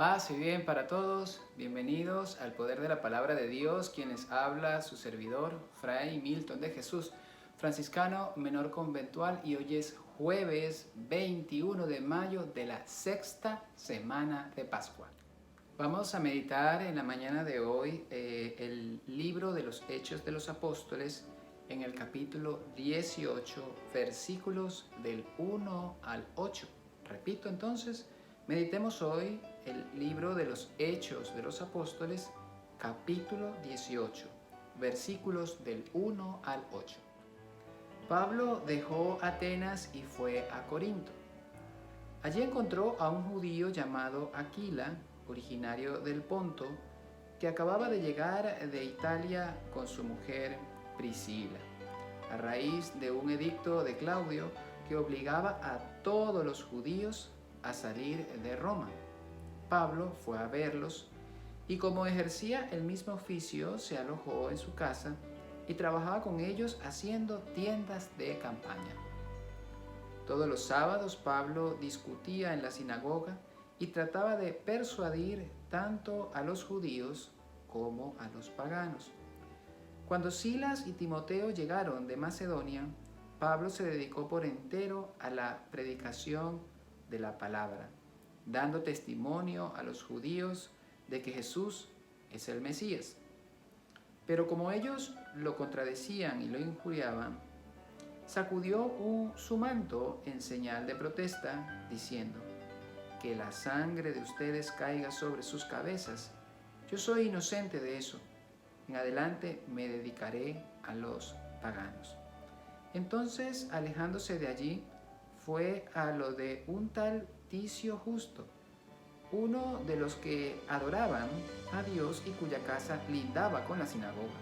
Paz y bien para todos, bienvenidos al poder de la palabra de Dios, quienes habla su servidor, Fray Milton de Jesús, franciscano menor conventual, y hoy es jueves 21 de mayo de la sexta semana de Pascua. Vamos a meditar en la mañana de hoy el libro de los Hechos de los Apóstoles en el capítulo 18, versículos del 1 al 8. Repito entonces, meditemos hoy el libro de los Hechos de los Apóstoles, capítulo 18, versículos del 1 al 8. Pablo dejó Atenas y fue a Corinto. Allí encontró a un judío llamado Aquila, originario del Ponto, que acababa de llegar de Italia con su mujer Priscila, a raíz de un edicto de Claudio que obligaba a todos los judíos a salir de Roma. Pablo fue a verlos y, como ejercía el mismo oficio, se alojó en su casa y trabajaba con ellos haciendo tiendas de campaña. Todos los sábados Pablo discutía en la sinagoga y trataba de persuadir tanto a los judíos como a los paganos. Cuando Silas y Timoteo llegaron de Macedonia, Pablo se dedicó por entero a la predicación de la palabra, dando testimonio a los judíos de que Jesús es el Mesías. Pero como ellos lo contradecían y lo injuriaban, sacudió su manto en señal de protesta, diciendo: que la sangre de ustedes caiga sobre sus cabezas. Yo soy inocente de eso. En adelante me dedicaré a los paganos. Entonces, alejándose de allí, fue a lo de un tal Ticio Justo, uno de los que adoraban a Dios y cuya casa lindaba con la sinagoga.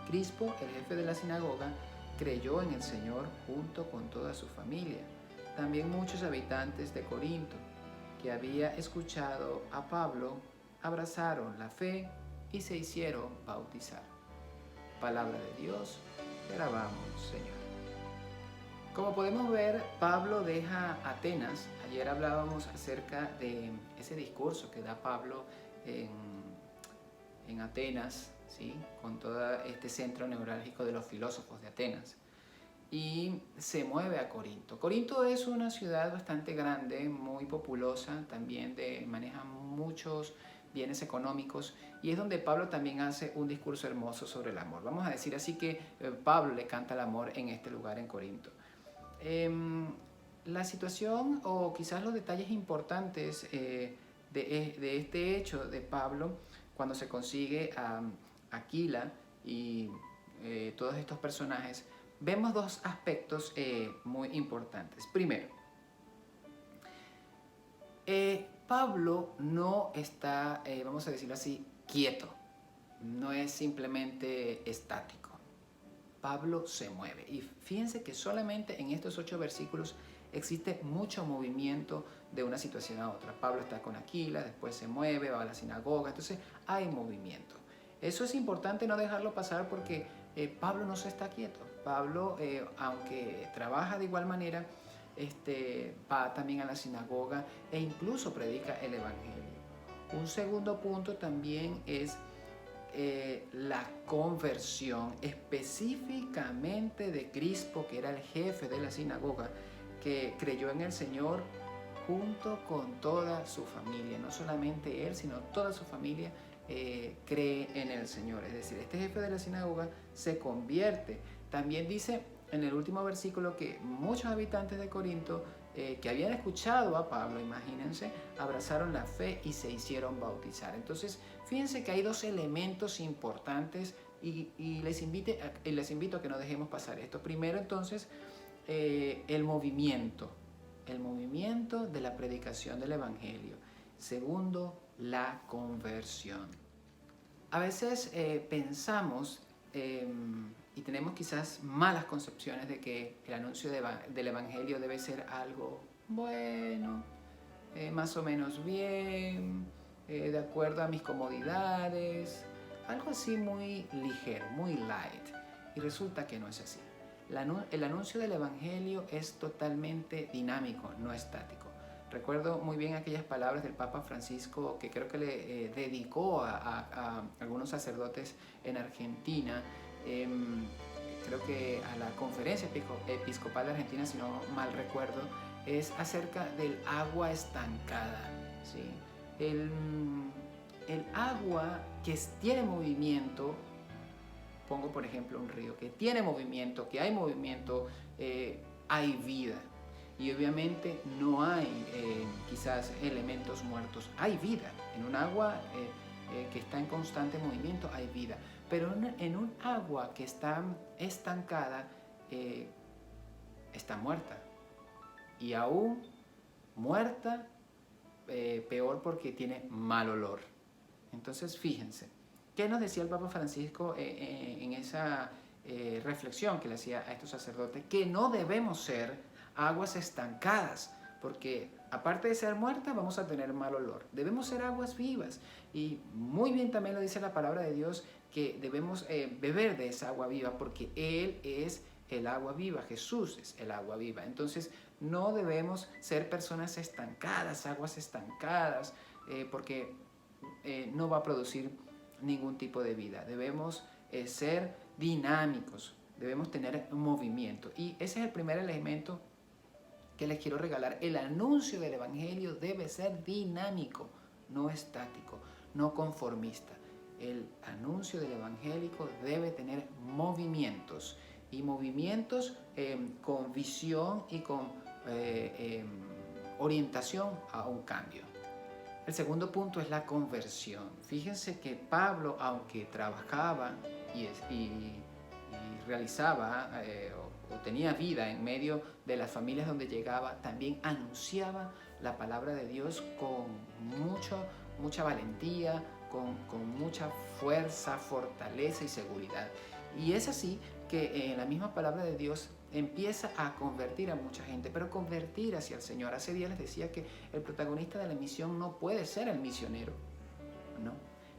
Crispo, el jefe de la sinagoga, creyó en el Señor junto con toda su familia. También muchos habitantes de Corinto, que había escuchado a Pablo, abrazaron la fe y se hicieron bautizar. Palabra de Dios, te alabamos, Señor. Como podemos ver, Pablo deja Atenas. Ayer hablábamos acerca de ese discurso que da Pablo en Atenas, ¿sí? Con todo este centro neurálgico de los filósofos de Atenas. Y se mueve a Corinto. Corinto es una ciudad bastante grande, muy populosa, también maneja muchos bienes económicos, y es donde Pablo también hace un discurso hermoso sobre el amor. Vamos a decir así que Pablo le canta el amor en este lugar, en Corinto. La situación o quizás los detalles importantes de este hecho de Pablo, cuando se consigue a Aquila y todos estos personajes, vemos dos aspectos muy importantes. Primero, Pablo no está, vamos a decirlo así, quieto. No es simplemente estático. Pablo se mueve. Y fíjense que solamente en estos 8 versículos existe mucho movimiento de una situación a otra. Pablo está con Aquila, después se mueve, va a la sinagoga, entonces hay movimiento. Eso es importante no dejarlo pasar porque Pablo no se está quieto. Pablo, aunque trabaja de igual manera, va también a la sinagoga e incluso predica el evangelio. Un segundo punto también es la conversión específicamente de Crispo, que era el jefe de la sinagoga, que creyó en el Señor junto con toda su familia. No solamente él, sino toda su familia cree en el Señor. Es decir, este jefe de la sinagoga se convierte. También dice en el último versículo que muchos habitantes de Corinto que habían escuchado a Pablo, imagínense, abrazaron la fe y se hicieron bautizar. Entonces, fíjense que hay dos elementos importantes y les invito a que no dejemos pasar esto. Primero, entonces, el movimiento de la predicación del Evangelio. Segundo, la conversión. A veces pensamos y tenemos quizás malas concepciones de que el anuncio del Evangelio debe ser algo bueno, más o menos bien, de acuerdo a mis comodidades, algo así muy ligero, muy light. Y resulta que no es así. El anuncio del Evangelio es totalmente dinámico, no estático. Recuerdo muy bien aquellas palabras del Papa Francisco que creo que le dedicó a algunos sacerdotes en Argentina. Creo que a la Conferencia Episcopal de Argentina, si no mal recuerdo, es acerca del agua estancada. ¿Sí? El, el agua que tiene movimiento, pongo por ejemplo un río, que tiene movimiento, que hay movimiento, hay vida. Y obviamente no hay quizás elementos muertos, hay vida. En un agua que está en constante movimiento hay vida. Pero en un agua que está estancada está muerta. Y aún muerta, peor porque tiene mal olor. Entonces fíjense, ¿qué nos decía el Papa Francisco en esa reflexión que le hacía a estos sacerdotes? Que no debemos ser aguas estancadas, porque aparte de ser muertas vamos a tener mal olor. Debemos ser aguas vivas, y muy bien también lo dice la palabra de Dios, que debemos beber de esa agua viva, porque Él es el agua viva, Jesús es el agua viva. Entonces no debemos ser personas estancadas, aguas estancadas, porque no va a producir ningún tipo de vida. Debemos ser dinámicos, debemos tener movimiento, y ese es el primer elemento que les quiero regalar. El anuncio del Evangelio debe ser dinámico, no estático, no conformista. El anuncio del Evangelio debe tener movimientos, y movimientos con visión y con orientación a un cambio. El segundo punto es la conversión. Fíjense que Pablo, aunque trabajaba y realizaba o tenía vida en medio de las familias donde llegaba, también anunciaba la palabra de Dios con mucha valentía, con mucha fuerza, fortaleza y seguridad. Y es así que la misma palabra de Dios empieza a convertir a mucha gente, pero convertir hacia el Señor. Hace días les decía que el protagonista de la misión no puede ser el misionero, ¿no?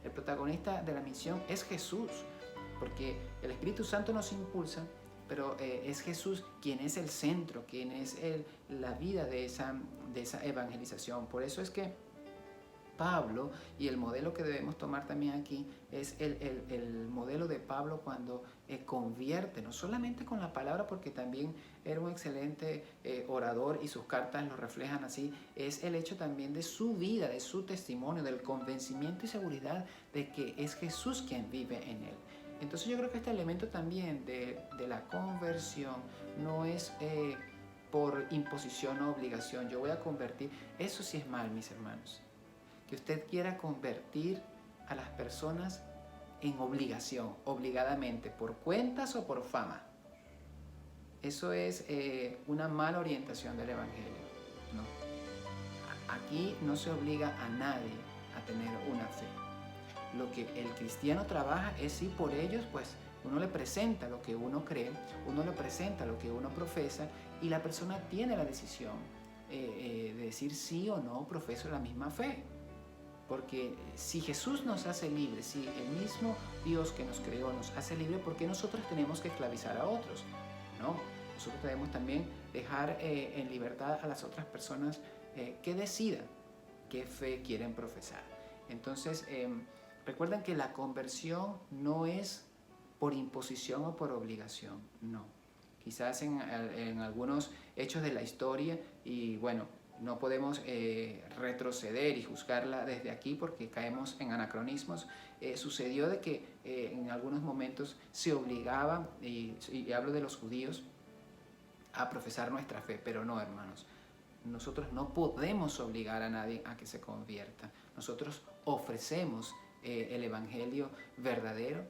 El protagonista de la misión es Jesús, porque el Espíritu Santo nos impulsa, pero es Jesús quien es el centro, quien es la vida de esa evangelización. Por eso es que Pablo, y el modelo que debemos tomar también aquí, es el modelo de Pablo cuando convierte, no solamente con la palabra, porque también era un excelente orador y sus cartas lo reflejan así, es el hecho también de su vida, de su testimonio, del convencimiento y seguridad de que es Jesús quien vive en él. Entonces yo creo que este elemento también de la conversión no es por imposición o obligación. Yo voy a convertir, eso sí es mal, mis hermanos. Que usted quiera convertir a las personas en obligación, obligadamente, por cuentas o por fama. Eso es una mala orientación del Evangelio, ¿no? Aquí no se obliga a nadie a tener una fe. Lo que el cristiano trabaja es si por ellos, pues uno le presenta lo que uno cree, uno le presenta lo que uno profesa, y la persona tiene la decisión de decir sí o no profeso la misma fe. Porque si Jesús nos hace libres, si el mismo Dios que nos creó nos hace libres, ¿por qué nosotros tenemos que esclavizar a otros? No, nosotros debemos también dejar en libertad a las otras personas que decidan qué fe quieren profesar. Entonces, recuerden que la conversión no es por imposición o por obligación, no. Quizás en algunos hechos de la historia, y bueno, no podemos retroceder y juzgarla desde aquí porque caemos en anacronismos. Sucedió de que en algunos momentos se obligaba, y hablo de los judíos, a profesar nuestra fe, pero no, hermanos. Nosotros no podemos obligar a nadie a que se convierta. Nosotros ofrecemos el Evangelio verdadero,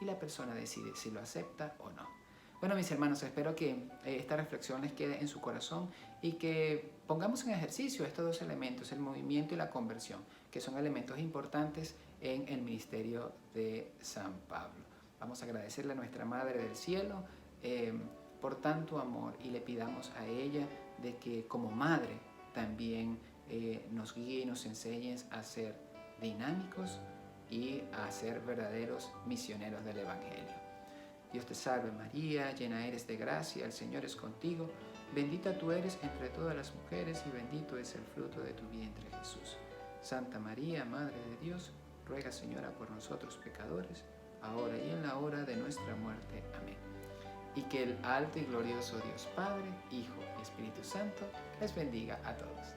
y la persona decide si lo acepta o no. Bueno, mis hermanos, espero que esta reflexión les quede en su corazón y que pongamos en ejercicio estos dos elementos, el movimiento y la conversión, que son elementos importantes en el ministerio de San Pablo. Vamos a agradecerle a nuestra Madre del Cielo por tanto amor, y le pidamos a ella de que como Madre también nos guíe y nos enseñe a ser dinámicos y a ser verdaderos misioneros del Evangelio. Dios te salve María, llena eres de gracia, el Señor es contigo. Bendita tú eres entre todas las mujeres y bendito es el fruto de tu vientre, Jesús. Santa María, Madre de Dios, ruega, Señora, por nosotros pecadores, ahora y en la hora de nuestra muerte. Amén. Y que el alto y glorioso Dios Padre, Hijo y Espíritu Santo les bendiga a todos.